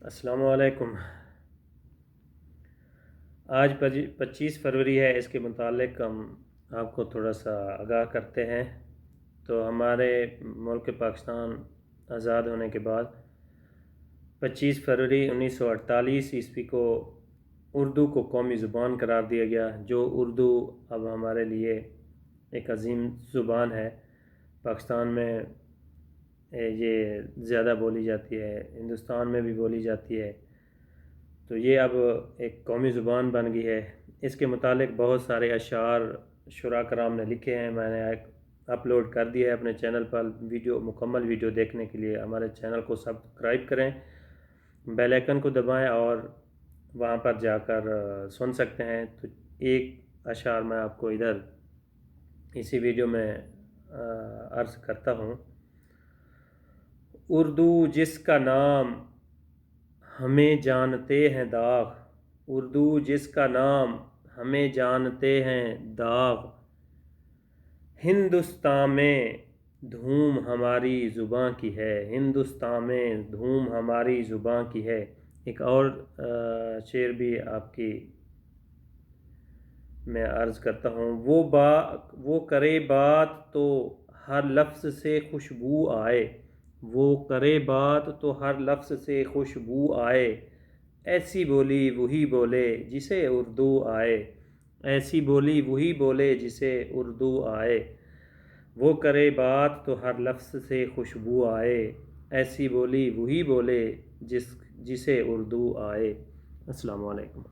السلام علیکم۔ آج 25 فروری ہے، اس کے متعلق ہم آپ کو تھوڑا سا آگاہ کرتے ہیں۔ تو ہمارے ملک پاکستان آزاد ہونے کے بعد 25 فروری 1948 کو اردو کو قومی زبان قرار دیا گیا، جو اردو اب ہمارے لیے ایک عظیم زبان ہے۔ پاکستان میں یہ زیادہ بولی جاتی ہے، ہندوستان میں بھی بولی جاتی ہے، تو یہ اب ایک قومی زبان بن گئی ہے۔ اس کے متعلق بہت سارے اشعار شعراء کرام نے لکھے ہیں، میں نے اپلوڈ کر دیا ہے اپنے چینل پر۔ مکمل ویڈیو دیکھنے کے لیے ہمارے چینل کو سبسکرائب کریں، بیل آئیکن کو دبائیں اور وہاں پر جا کر سن سکتے ہیں۔ تو ایک اشعار میں آپ کو ادھر اسی ویڈیو میں عرض کرتا ہوں۔ اردو جس کا نام ہمیں جانتے ہیں داغ، اردو جس کا نام ہمیں جانتے ہیں داغ، ہندوستان میں دھوم ہماری زباں کی ہے، ہندوستان میں دھوم ہماری زباں کی ہے۔ ایک اور شعر بھی آپ کی میں عرض کرتا ہوں۔ وہ کرے بات تو ہر لفظ سے خوشبو آئے، وہ کرے بات تو ہر لفظ سے خوشبو آئے، ایسی بولی وہی بولے جسے اردو آئے، ایسی بولی وہی بولے جسے اردو آئے، وہ کرے بات تو ہر لفظ سے خوشبو آئے، ایسی بولی وہی بولے جسے اردو آئے۔ السلام علیکم۔